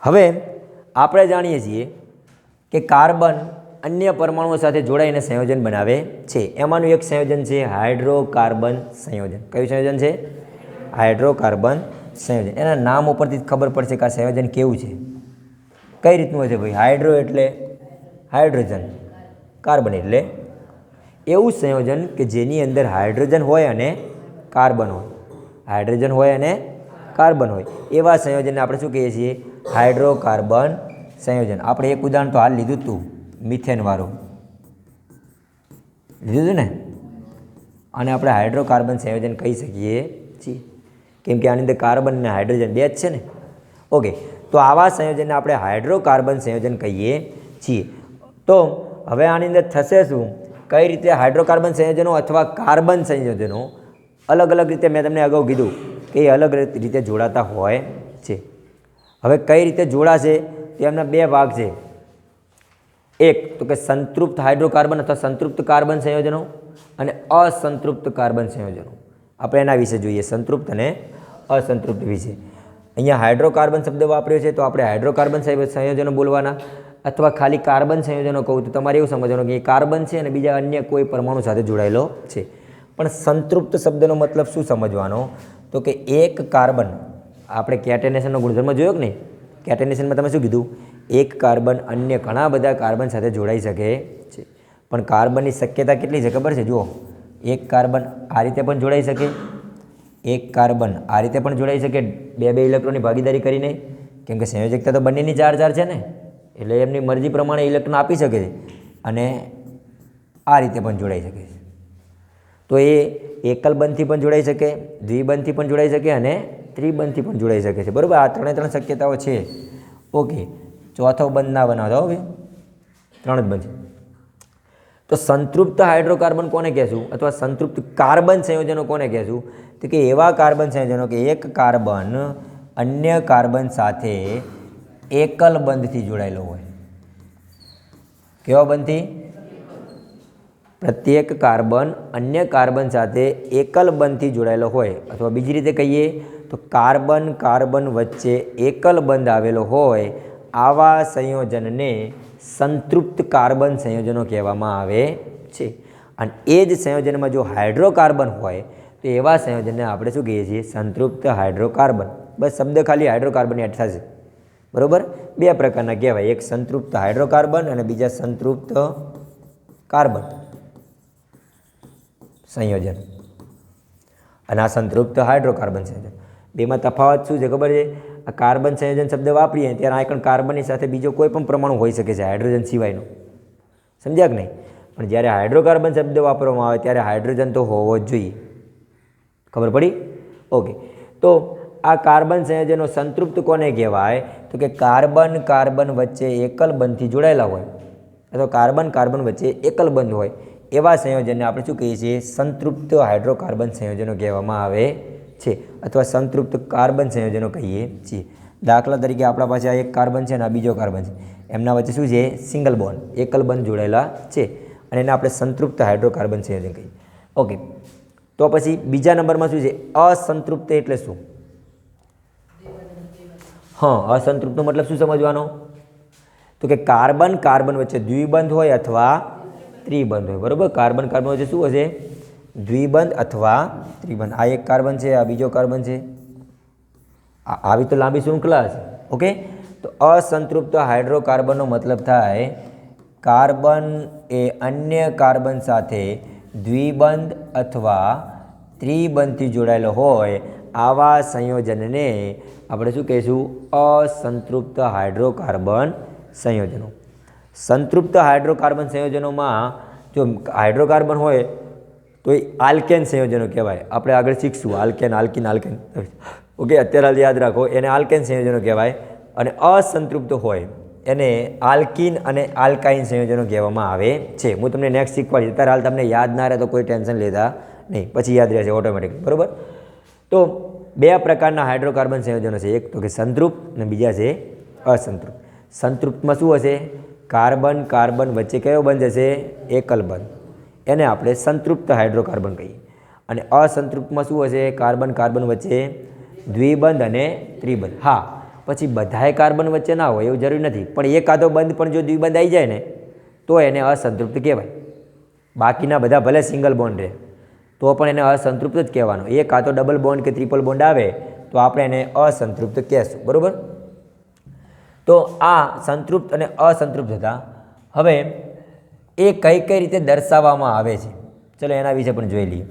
હવે આપણે જાણીએ છીએ કે કાર્બન અન્ય પરમાણુઓ સાથે જોડાઈને સંયોજન બનાવે છે. એમાંનું એક સંયોજન છે હાઇડ્રોકાર્બન સંયોજન. કયું સંયોજન છે? હાઇડ્રોકાર્બન સંયોજન. એના નામ ઉપરથી જ ખબર પડશે કે આ સંયોજન કેવું છે, કઈ રીતનું હોય છે ભાઈ. હાઇડ્રો એટલે હાઇડ્રોજન, કાર્બન એટલે એવું સંયોજન કે જેની અંદર હાઇડ્રોજન હોય અને કાર્બન હોય. હાઇડ્રોજન હોય અને કાર્બન હોય એવા સંયોજનને આપણે શું કહીએ છીએ? હાઇડ્રોકાર્બન સંયોજન. આપણે એક ઉદાહરણ તો હાલ લીધું હતું, મિથેનવાળું લીધું હતું ને. અને આપણે હાઇડ્રોકાર્બન સંયોજન કહી શકીએ છીએ કેમ કે આની અંદર કાર્બન અને હાઇડ્રોજન બે જ છે ને. ઓકે, તો આવા સંયોજનને આપણે હાઇડ્રોકાર્બન સંયોજન કહીએ છીએ. તો હવે આની અંદર થશે શું? કઈ રીતે હાઇડ્રોકાર્બન સંયોજનો અથવા કાર્બન સંયોજનો અલગ અલગ રીતે, મેં તમને અગાઉ કીધું કે એ અલગ રીતે જોડાતા હોય છે. હવે કઈ રીતે જોડાશે તેમના બે ભાગ છે. એક તો કે સંતૃપ્ત હાઇડ્રોકાર્બન અથવા સંતૃપ્ત કાર્બન સંયોજનો અને અસંતૃપ્ત કાર્બન સંયોજનો. આપણે એના વિશે જોઈએ, સંતૃપ્ત અને અસંતૃપ્ત વિશે. અહીંયા હાઇડ્રોકાર્બન શબ્દ વાપર્યો છે તો આપણે હાઇડ્રોકાર્બન સંયોજનો બોલવાના, અથવા ખાલી કાર્બન સંયોજનો કહું તો તમારે એવું સમજવાનું કે એ કાર્બન છે અને બીજા અન્ય કોઈ પરમાણુ સાથે જોડાયેલો છે. પણ સંતૃપ્ત શબ્દનો મતલબ શું સમજવાનો? તો કે એક કાર્બન, આપણે કેટેનેશનનો ગુણધર્મ જોયો કે નહીં? કેટેનેશનમાં તમે શું કીધું? એક કાર્બન અન્ય ઘણા બધા કાર્બન સાથે જોડાઈ શકે છે. પણ કાર્બનની શક્યતા કેટલી છે ખબર છે? જુઓ, એક કાર્બન આ રીતે પણ જોડાઈ શકે, એક કાર્બન આ રીતે પણ જોડાઈ શકે, બે બે ઇલેક્ટ્રોનની ભાગીદારી કરીને, કેમ કે સંયોજકતા તો બંનેની 4-4 છે ને, એટલે એમની મરજી પ્રમાણે ઇલેક્ટ્રોન આપી શકે છે. અને આ રીતે પણ જોડાઈ શકે છે. તો એ એકલ બંધથી પણ જોડાઈ શકે, દ્વિબંધથી પણ જોડાઈ શકે અને ત્રિબંધથી પણ જોડાઈ શકે છે. બરાબર, આ ત્રણ શક્યતાઓ છે. ઓકે, ચોથો બંધ ના બનાવતા હવે, 3 જ બંધ છે. તો સંતૃપ્ત હાઇડ્રોકાર્બન કોને કહેશું અથવા સંતૃપ્ત કાર્બન સંયોજનો કોને કહેશું? તો કે એવા કાર્બન સંયોજનો કે એક કાર્બન અન્ય કાર્બન સાથે એકલ બંધથી જોડાયેલો હોય. કેવા બંધથી? પ્રત્યેક કાર્બન અન્ય કાર્બન સાથે એકલ બંધથી જોડાયેલો હોય, અથવા બીજી રીતે કહીએ તો કાર્બન કાર્બન વચ્ચે એકલ બંધ આવેલો હોય, આવા સંયોજનને સંતૃપ્ત કાર્બન સંયોજનો કહેવામાં આવે છે. અને એ જ સંયોજનમાં જો હાઇડ્રોકાર્બન હોય તો એવા સંયોજનને આપણે શું કહીએ છીએ? સંતૃપ્ત હાઇડ્રોકાર્બન. બસ શબ્દ ખાલી હાઇડ્રોકાર્બન એડ થશે. બરાબર, બે પ્રકારના કહેવાય, એક સંતૃપ્ત હાઇડ્રોકાર્બન અને બીજા સંતૃપ્ત કાર્બન સંયોજન. અને આ સંતૃપ્ત હાઇડ્રોકાર્બન સંયોજન. બેમાં તફાવત શું છે ખબર છે? આ કાર્બન સંયોજન શબ્દ વાપરીએ ત્યારે આયકન કાર્બનની સાથે બીજો કોઈ પણ પરમાણુ હોઈ શકે છે, હાઇડ્રોજન સિવાયનો. સમજ્યા કે નહીં? પણ જ્યારે હાઇડ્રોકાર્બન શબ્દ વાપરવામાં આવે ત્યારે હાઇડ્રોજન તો હોવો જ જોઈએ. ખબર પડી? ઓકે, તો આ કાર્બન સંયોજનો સંતૃપ્ત કોને કહેવાય? તો કે કાર્બન કાર્બન વચ્ચે એકલ બંધથી જોડાયેલા હોય, અથવા કાર્બન કાર્બન વચ્ચે એકલ બંધ હોય એવા સંયોજનને આપણે શું કહીએ છીએ? સંતૃપ્ત હાઇડ્રોકાર્બન સંયોજનો કહેવામાં આવે છે, અથવા સંતૃપ્ત કાર્બન સંયોજનો કહીએ છીએ. દાખલા તરીકે આપણા પાસે આ એક કાર્બન છે અને આ બીજો કાર્બન છે, એમના વચ્ચે શું છે? સિંગલ બોન્ડ, એકલ બંધ જોડાયેલા છે, અને એને આપણે સંતૃપ્ત હાઇડ્રોકાર્બન સંયોજન કહીએ. ઓકે, તો પછી બીજા નંબરમાં શું છે? અસંતૃપ્ત એટલે શું? હા, અસંતૃપ્તનો મતલબ શું સમજવાનો? તો કે કાર્બન કાર્બન વચ્ચે દ્વિબંધ હોય અથવા ત્રિબંધ હોય. બરાબર, કાર્બન કાર્બન વચ્ચે શું હશે? દ્વિબંધ અથવા ત્રિબંધ. આ એક કાર્બન છે, આ બીજો કાર્બન છે, આવી તો લાંબી શૃંખલા છે. ઓકે, તો અસંતૃપ્ત હાઇડ્રોકાર્બનનો મતલબ થાય કાર્બન એ અન્ય કાર્બન સાથે દ્વિબંધ અથવા ત્રિબંધથી જોડાયેલો હોય, આવા સંયોજનને આપણે શું કહીશું? અસંતૃપ્ત હાઇડ્રોકાર્બન સંયોજનો. સંતૃપ્ત હાઇડ્રોકાર્બન સંયોજનોમાં જો હાઇડ્રોકાર્બન હોય તો એ આલ્કેન સંયોજનો કહેવાય. આપણે આગળ શીખશું આલ્કેન, આલ્કીન, આલ્કેન. ઓકે, અત્યારે હાલ યાદ રાખો, એને આલ્કેન સંયોજનો કહેવાય. અને અસંતૃપ્ત હોય એને આલ્કીન અને આલ્કાઇન સંયોજનો કહેવામાં આવે છે. હું તમને નેક્સ્ટ શીખવાડીશ. અત્યારે હાલ તમને યાદ ના રહે તો કોઈ ટેન્શન લેતા નહીં, પછી યાદ રહેશે ઓટોમેટિક. બરાબર, તો બે પ્રકારના હાઇડ્રોકાર્બન સંયોજનો છે, એક તો કે સંતૃપ્ત અને બીજા છે અસંતૃપ્ત. સંતૃપ્તમાં શું હશે? કાર્બન કાર્બન વચ્ચે કયો બંધ હશે? એકલ બંધ, એને આપણે સંતૃપ્ત હાઇડ્રોકાર્બન કહીએ. અને અસંતૃપ્તમાં શું હશે? કાર્બન કાર્બન વચ્ચે દ્વિબંધ અને ત્રિબંધ. હા, પછી બધાય કાર્બન વચ્ચે ના હોય એવું જરૂરી નથી, પણ એક કાં તો બંધ પણ જો દ્વિબંધ આવી જાય ને તો એને અસંતૃપ્ત કહેવાય. બાકીના બધા ભલે સિંગલ બોન્ડ રહે તો પણ એને અસંતૃપ્ત જ કહેવાનો. એ કાં તો ડબલ બોન્ડ કે ટ્રિપલ બોન્ડ આવે તો આપણે એને અસંતૃપ્ત કહેશું. બરાબર. તો આ સંતૃપ્ત અને અસંતૃપ્ત હતા. હવે એ કઈ કઈ રીતે દર્શાવવામાં આવે છે ચલો એના વિશે પણ જોઈ લઈએ.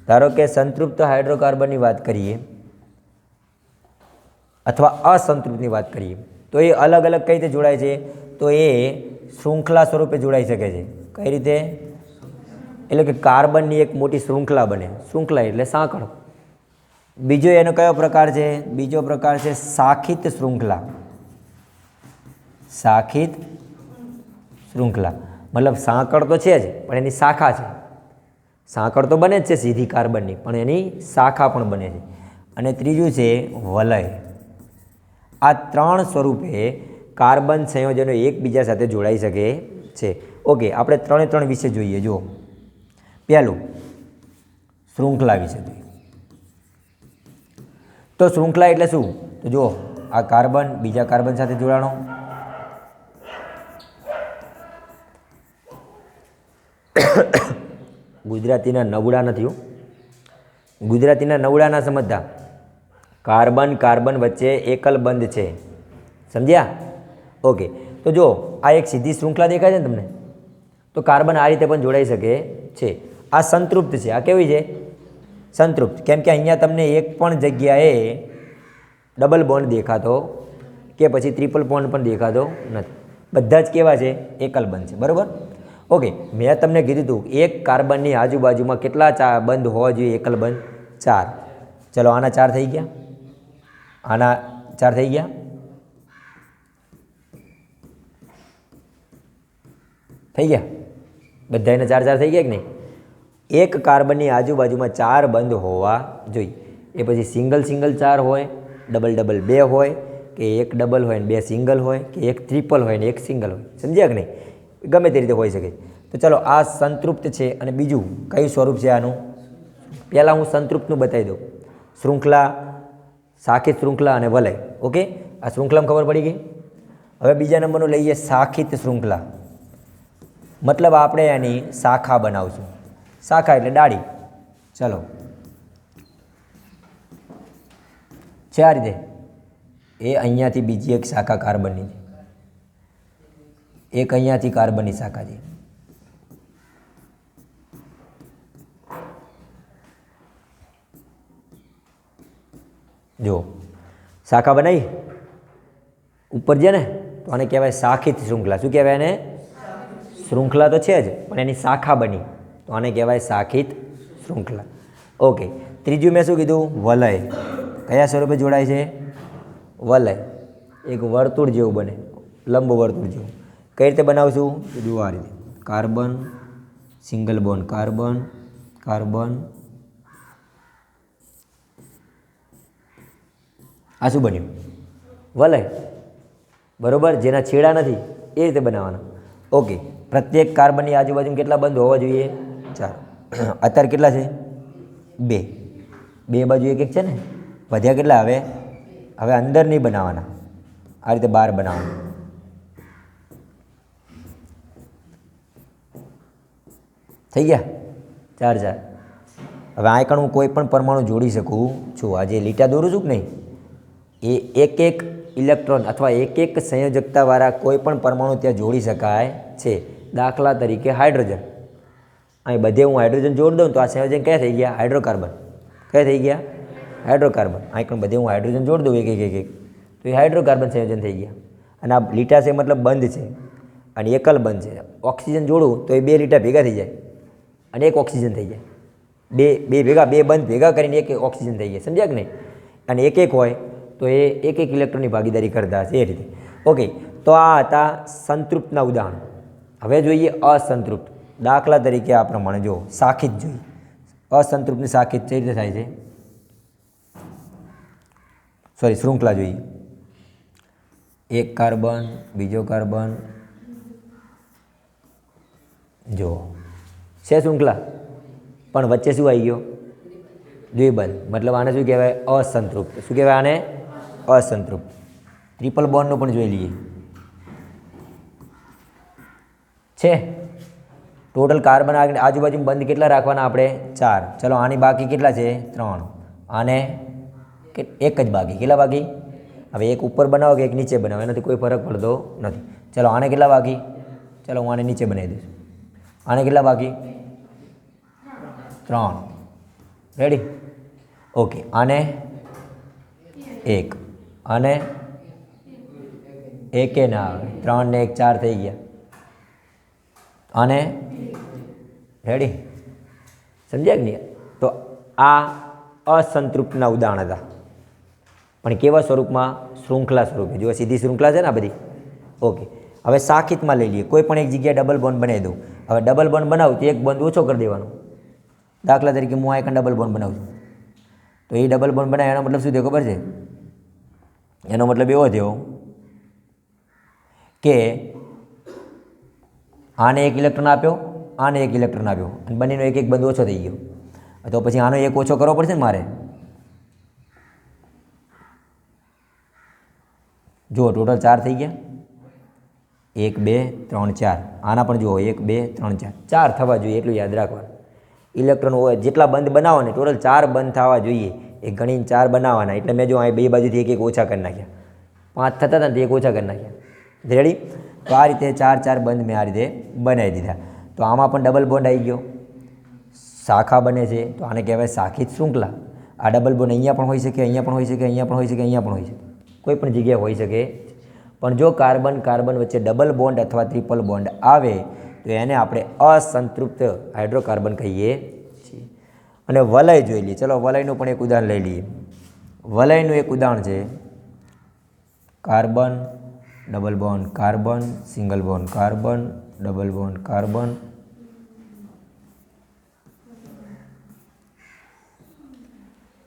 ધારો કે સંતૃપ્ત હાઇડ્રોકાર્બનની વાત કરીએ અથવા અસંતૃપ્તની વાત કરીએ તો એ અલગ અલગ કઈ રીતે જોડાય છે, તો એ શૃંખલા સ્વરૂપે જોડાઈ શકે છે. કઈ રીતે? એટલે કે કાર્બનની એક મોટી શૃંખલા બને. શૃંખલા એટલે સાંકળ. બીજો એનો કયો પ્રકાર છે? બીજો પ્રકાર છે શાખિત શૃંખલા. શાખિત શૃંખલા મતલબ સાંકળ તો છે જ પણ એની શાખા છે. સાંકળ તો બને જ છે સીધી કાર્બનની, પણ એની શાખા પણ બને છે. અને ત્રીજું છે વલય. આ ત્રણ સ્વરૂપે કાર્બન સંયોજનો એકબીજા સાથે જોડાઈ શકે છે. ઓકે, આપણે ત્રણે વિશે જોઈએ. જો પહેલું શૃંખલા વિશે જોઈએ. તો શૃંખલા એટલે શું? તો જો આ કાર્બન બીજા કાર્બન સાથે જોડાણો, ગુજરાતીના નવડા નથી હો, ગુજરાતીના નવડા ના સમજતા. કાર્બન કાર્બન વચ્ચે એકલ બંધ છે, સમજ્યા? ઓકે, તો જો આ એક સીધી શૃંખલા દેખાય છે ને તમને, તો કાર્બન આ રીતે પણ જોડાઈ શકે છે. આ સંતૃપ્ત છે. આ કેવી છે? સંતૃપ્ત. કેમ કે અહીંયા તમને એક પણ જગ્યાએ ડબલ બોન્ડ દેખાતો કે પછી ટ્રિપલ બોન્ડ પણ દેખાતો નથી. બધા જ કેવા છે? એકલ બંધ છે. બરાબર. ઓકે, મેં તમને કીધું હતું એક કાર્બનની આજુબાજુમાં કેટલા બંધ હોવા જોઈએ? એકલ બંધ 4. ચલો આના 4 થઈ ગયા, આના 4 થઈ ગયા, થઈ ગયા. બધાને 4 થઈ ગયા કે નહીં? એક કાર્બનની આજુબાજુમાં 4 બંધ હોવા જોઈએ. એ પછી સિંગલ 4 હોય, ડબલ 2 હોય, કે એક ડબલ હોય ને 2 સિંગલ હોય, કે એક ટ્રિપલ હોય ને એક સિંગલ હોય. સમજ્યા કે નહીં? ગમે તે રીતે હોઈ શકે. તો ચલો આ સંતૃપ્ત છે. અને બીજું કયું સ્વરૂપ છે આનું? પહેલાં હું સંતૃપ્તનું બતાવી દઉં. શૃંખલા, શાખિત શૃંખલા અને વલય. ઓકે, આ શૃંખલામાં ખબર પડી ગઈ. હવે બીજા નંબરનું લઈએ શાખિત શૃંખલા. મતલબ આપણે એની શાખા બનાવશું. શાખા એટલે ડાળી. ચલો છે આ રીતે. એ અહીંયાથી બીજી એક શાખા કાર્બનની છે, એક અહીંયાથી કાર્બનની શાખા છે. જો શાખા બનાવી ઉપર છે ને, તો આને કહેવાય શાખિત શૃંખલા. શું કહેવાય એને? શૃંખલા તો છે જ પણ એની શાખા બની, તો આને કહેવાય શાખિત શૃંખલા. ઓકે, ત્રીજું મેં શું કીધું? વલય. કયા સ્વરૂપે જોડાય છે? વલય. એક વર્તુળ જેવું બને, લંબ વર્તુળ જેવું. કઈ રીતે બનાવશું? જુઓ આ રીતે. Carbon, single bond carbon, carbon. આ શું બન્યું? વલય. બરાબર. જેના છેડા નથી એ રીતે બનાવવાના. ઓકે, પ્રત્યેક કાર્બનની આજુબાજુ કેટલા બંધ હોવા જોઈએ? 4. અત્યારે કેટલા છે? 2. 2 બાજુ એક છે ને, વધ્યા કેટલા? હવે અંદર નહીં બનાવવાના, આ રીતે બહાર બનાવવાના. થઈ ગયા 4. હવે આ કણ હું કોઈ પણ પરમાણુ જોડી શકું છું. આ જે લીટા દોરું છું કે નહીં, એ એક ઇલેક્ટ્રોન અથવા એક સંયોજકતાવાળા કોઈ પણ પરમાણુ ત્યાં જોડી શકાય છે. દાખલા તરીકે હાઇડ્રોજન. અહીં બધે હું હાઇડ્રોજન જોડી દઉં તો આ સંયોજન કયા થઈ ગયા? હાઇડ્રોકાર્બન. કયા થઈ ગયા? હાઇડ્રોકાર્બન. અહીં પણ બધે હું હાઇડ્રોજન જોડી દઉં એક તો એ હાઇડ્રોકાર્બન સંયોજન થઈ ગયા. અને આ લીટા છે મતલબ બંધ છે અને એકલ બંધ છે. ઓક્સિજન જોડું તો એ 2 લીટા ભેગા થઈ જાય અને એક ઓક્સિજન થઈ જાય. બે બંધ ભેગા કરીને એક ઓક્સિજન થઈ જાય. સમજ્યા કે નહીં? અને એક હોય તો એ એક ઇલેક્ટ્રોનની ભાગીદારી કરતા હશે એ રીતે. ઓકે, તો આ હતા સંતૃપ્તના ઉદાહરણ. હવે જોઈએ અસંતૃપ્ત. દાખલા તરીકે આ પ્રમાણે જો શાખિત જોઈએ. અસંતૃપ્તની શાખિત કઈ રીતે થાય છે? શૃંખલા જોઈએ. એક કાર્બન, બીજો કાર્બન. જો છે શૃંખલા, પણ વચ્ચે શું આવી ગયો? દ્વિબંધ. મતલબ આને શું કહેવાય? અસંતૃપ્ત. શું કહેવાય આને? અસંતૃપ્ત. ટ્રિપલ બોન્ડનું પણ જોઈ લઈએ છે. ટોટલ કાર્બન આજુબાજુ બંધ કેટલા રાખવાના આપણે 4. ચલો આની બાકી કેટલા છે 3. આને એક જ બાકી, કેટલા બાકી? હવે એક ઉપર બનાવો કે એક નીચે બનાવો એનાથી કોઈ ફરક પડતો નથી. ચલો આને કેટલા બાકી? ચલો હું આને નીચે બનાવી દઈશ. આને કેટલા બાકી? 3. રેડી? ઓકે. આને 1, આને 1 ના આવે, 3 ને 1 4 થઈ ગયા. આને રેડી? સમજ્યા કે નહીં? તો આ અસંતૃપ્તના ઉદાહરણ હતા, પણ કેવા સ્વરૂપમાં? શૃંખલા સ્વરૂપે. જો સીધી શૃંખલા છે ને આ બધી. ઓકે. હવે સાખિતમાં લઈ લઈએ. કોઈ પણ એક જગ્યાએ ડબલ બોન્ડ બનાવી દઉં. હવે ડબલ બોન્ડ બનાવું તો એક બોન્ડ ઓછો કરી દેવાનો. દાખલા તરીકે હું આ એક ડબલ બોન્ડ બનાવું છું, તો એ ડબલ બોન્ડ બનાવે એનો મતલબ શું થયો ખબર છે? એનો મતલબ એવો થયો કે આને એક ઇલેક્ટ્રોન આપ્યો, આને એક ઇલેક્ટ્રોન આપ્યો, અને બંનેનો એક એક બંધ ઓછો થઈ ગયો. તો પછી આનો એક ઓછો કરવો પડશે ને મારે. જુઓ ટોટલ 4 થઈ ગયા. 1 2 3 4. આના પણ જુઓ 1 2 3 4. 4 થવા જોઈએ એટલું યાદ રાખવાનું. ઇલેક્ટ્રોન હોય જેટલા બંધ બનાવો ને ટોટલ 4 બંધ થવા જોઈએ. એ ગણીને 4 બનાવવાના. એટલે મેં જો અહીં બે બાજુથી એક એક ઓછા કરી નાખ્યા. 5 થતા હતા ને તો એક ઓછા કરી નાખ્યા. રેડી? તો આ રીતે 4 4 બંધ મેં આ રીતે બનાવી દીધા. તો આમાં પણ ડબલ બોન્ડ આવી ગયો, શાખા બને છે, તો આને કહેવાય શાખિત શૃંખલા. આ ડબલ બોન્ડ અહીંયા પણ હોઈ શકે, અહીંયા પણ હોઈ શકે, અહીંયા પણ હોઈ શકે, અહીંયા પણ હોઈ શકે, કોઈ પણ જગ્યાએ હોઈ શકે. પણ જો કાર્બન કાર્બન વચ્ચે ડબલ બોન્ડ અથવા ટ્રિપલ બોન્ડ આવે તો એને આપણે અસંતૃપ્ત હાઇડ્રોકાર્બન કહીએ છીએ. અને વલય જોઈ લઈએ. ચલો વલયનું પણ એક ઉદાહરણ લઈ લઈએ. વલયનું એક ઉદાહરણ છે carbon double bond carbon, single bond carbon, double bond carbon.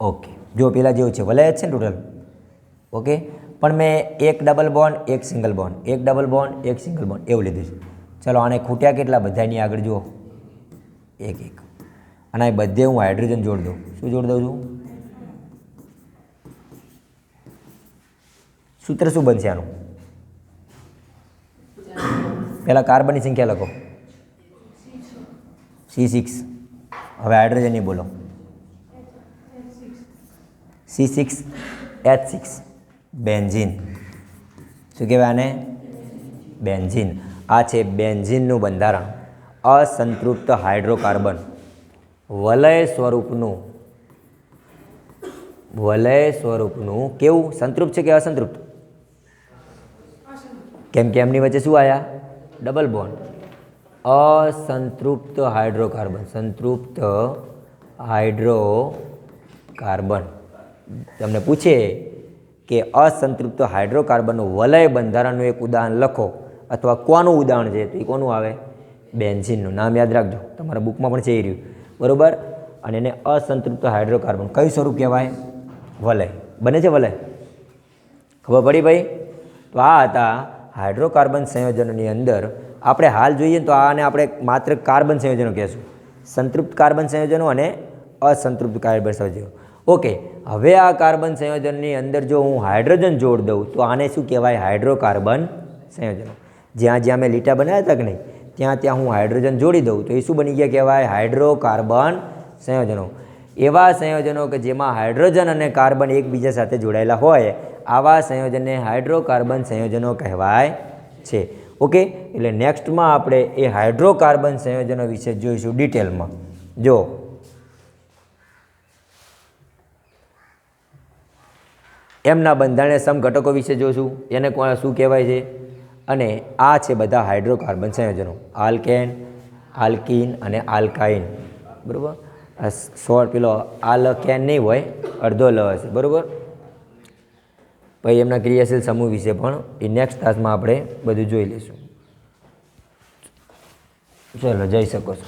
Okay. જો પેલા જેવું છે વલય જ છે ને ટોટલ. ઓકે. પણ મેં એક ડબલ બોન્ડ એક સિંગલ બોન્ડ, એક ડબલ બોન્ડ એક સિંગલ બોન્ડ એવું લીધું છે. ચલો આને ખૂટ્યા કેટલા બધાની આગળ જુઓ 1 1. અને બધે હું હાઇડ્રોજન જોડી દઉં. શું જોડી દઉં છું? સૂત્ર શું બનશે આનું? પહેલાં કાર્બનની સંખ્યા લખો C6. હવે હાઇડ્રોજનની બોલો C6H6 બેન્ઝીન. શું કહેવાય આને? બેન્ઝીન. આ છે બેન્ઝીનનું બંધારણ. અસંતૃપ્ત હાઇડ્રોકાર્બન વલય સ્વરૂપનું કેવું? સંતૃપ્ત છે કે અસંતૃપ્ત? કેમ કે એમની વચ્ચે શું આવ્યા? Double bond. અસંતૃપ્ત હાઇડ્રોકાર્બન, સંતૃપ્ત હાઇડ્રોકાર્બન. તમને પૂછે કે અસંતૃપ્ત હાઇડ્રોકાર્બનનું વલય બંધારણનું એક ઉદાહરણ લખો અથવા કોનું ઉદાહરણ છે, તો એ કોનું આવે? બેન્ઝીનનું. નામ યાદ રાખજો, તમારા બુકમાં પણ છે એ રહ્યું, બરાબર. અને એને અસંતૃપ્ત હાઇડ્રોકાર્બન કયું સ્વરૂપ કહેવાય? વલય. બને છે વલય? ખબર પડી ભાઈ? તો આ હતા હાઇડ્રોકાર્બન સંયોજનોની અંદર. આપણે હાલ જોઈએ તો આને આપણે માત્ર કાર્બન સંયોજનો કહેશું, સંતૃપ્ત કાર્બન સંયોજનો અને અસંતૃપ્ત કાર્બન સંયોજનો. ઓકે. હવે આ કાર્બન સંયોજનની અંદર જો હું હાઇડ્રોજન જોડ દઉં તો આને શું કહેવાય? હાઇડ્રોકાર્બન સંયોજનો. જ્યાં જ્યાં મેં લીટા બનાવ્યા હતા કે નહીં ત્યાં ત્યાં હું હાઇડ્રોજન જોડી દઉં તો એ શું બની ગયા કહેવાય? હાઇડ્રોકાર્બન સંયોજનો. એવા સંયોજનો કે જેમાં હાઇડ્રોજન અને કાર્બન એકબીજા સાથે જોડાયેલા હોય આવા સંયોજનને હાઇડ્રોકાર્બન સંયોજનો કહેવાય છે. ઓકે. એટલે નેક્સ્ટમાં આપણે એ હાઇડ્રોકાર્બન સંયોજનો વિશે જોઈશું ડિટેલમાં. જો એમના બંધારણીય સમઘટકો વિશે જોઈશું, એને શું કહેવાય છે. અને આ છે બધા હાઇડ્રોકાર્બન સંયોજનો, આલ્કેન, આલ્કીન અને આલ્કાઇન, બરાબર. પેલો આલ્કેન નહીં હોય, અડધો લ હશે, બરાબર. પછી એમના ક્રિયાશીલ સમૂહ વિશે પણ એ નેક્સ્ટ ક્લાસમાં આપણે બધું જોઈ લઈશું. ચલો, જઈ શકો છો.